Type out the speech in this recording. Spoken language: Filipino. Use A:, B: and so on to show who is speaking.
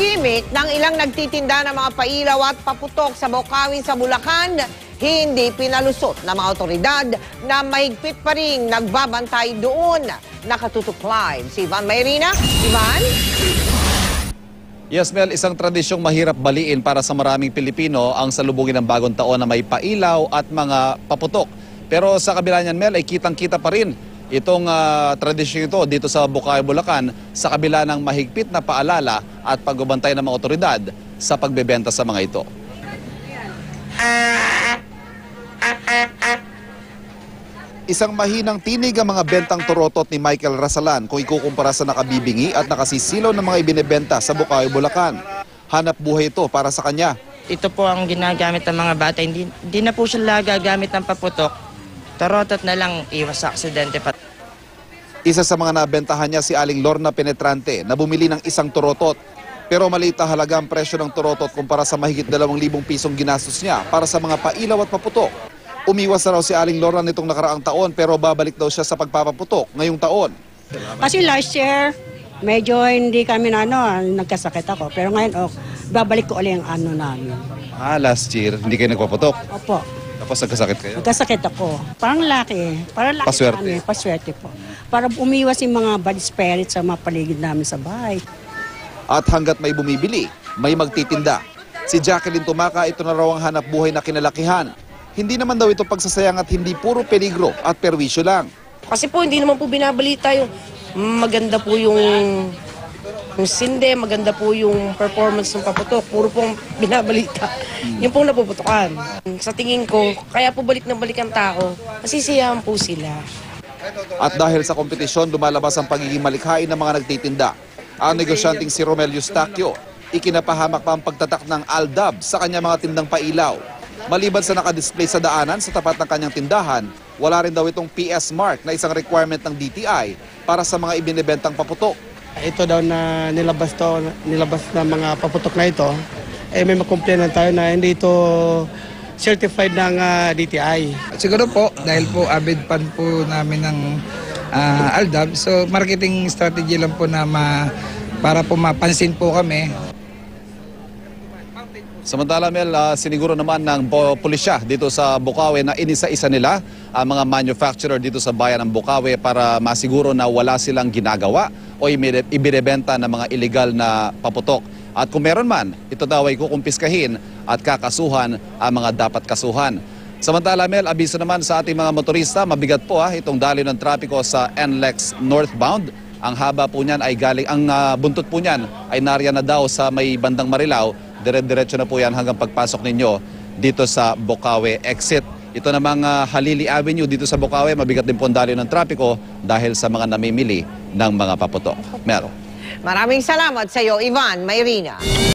A: Gimmick ng ilang nagtitinda ng mga pailaw at paputok sa Bocaue sa Bulacan, hindi pinalusot ng mga otoridad na mahigpit pa rin nagbabantay doon. Nakatutok live si Ivan Mayrina. Ivan?
B: Yes, Mel, isang tradisyong mahirap baliin para sa maraming Pilipino ang salubungin ng bagong taon na may pailaw at mga paputok. Pero sa kabila niyan, Mel, ay kitang-kita pa rin itong tradisyon ito dito sa Bocaue, Bulacan sa kabila ng mahigpit na paalala at pagbabantay ng mga otoridad sa pagbebenta sa mga ito. Isang mahinang tinig ang mga bentang torotot ni Michael Rasalan kung ikukumpara sa nakabibingi at nakasisilaw ng mga ibinebenta sa Bocaue, Bulacan. Hanap buhay ito para sa kanya.
C: Ito po ang ginagamit ng mga bata. Hindi na po sila gagamit ng paputok. Torotot na lang, iwas sa aksidente pa.
B: Isa sa mga nabentahan niya si Aling Lorna Penetrante na bumili ng isang torotot. Pero maliit na halaga ang presyo ng torotot kumpara sa mahigit 2,000 pisong ginastos niya para sa mga pailaw at paputok. Umiwas na raw si Aling Lorna nitong nakaraang taon pero babalik daw siya sa pagpapaputok ngayong taon.
D: Kasi last year, medyo hindi kami nagkasakit ako. Pero ngayon, babalik ko ulit ang namin.
B: Last year, hindi kayo nagpaputok?
D: Opo.
B: Tapos nagkasakit kayo?
D: Nagkasakit ako. Parang laki. Parang laki
B: Paswerte.
D: namin. Paswerte po. Para umiwas yung mga bad spirits sa mga paligid namin sa bahay.
B: At hanggat may bumibili, may magtitinda. Si Jacqueline Tumaca, ito na raw ang hanap buhay na kinalakihan. Hindi naman daw ito pagsasayang at hindi puro peligro at perwisyo lang.
E: Kasi po hindi naman po binabalita yung maganda po yung sinde, maganda po yung performance ng paputok. Puro pong binabalita. Yung pong napuputukan. Sa tingin ko, kaya po balik na balik ang tao, masisiyahan po sila.
B: At dahil sa kompetisyon, lumalabas ang pagiging malikhain ng mga nagtitinda. Ang negosyanteng si Romel Eustaquio, ikinapahamak pa ang pagtatak ng Aldab sa kanyang mga tindang pailaw. Maliban sa nakadisplay sa daanan sa tapat ng kanyang tindahan, wala rin daw itong PS mark na isang requirement ng DTI para sa mga ibinebentang paputok.
F: Ito daw na nilabas na mga paputok na ito, may makomplainan tayo na hindi ito certified ng DTI.
G: Siguro po, dahil po avid fan po namin ng Aldab, so marketing strategy lang po na para po mapansin po kami.
B: Samantala, Mel, siniguro naman ng pulisya dito sa Bocaue na inisa-isa nila ang mga manufacturer dito sa bayan ng Bocaue para masiguro na wala silang ginagawa o ibinebenta ng mga illegal na paputok. At kung meron man, ito daw ay kukumpiskahin at kakasuhan ang mga dapat kasuhan. Samantala, Mel, abiso naman sa ating mga motorista, mabigat po itong daloy ng trapiko sa NLEX northbound. Ang haba po niyan ay ang buntot po niyan ay nariyan na daw sa may bandang Marilao. Dire-diretso na po yan hanggang pagpasok ninyo dito sa Bocaue exit. Ito namang Halili Avenue dito sa Bocaue, mabigat din po ang daloy ng trapiko dahil sa mga namimili ng mga paputok. Meron.
A: Maraming salamat sa iyo, Ivan Mayrina.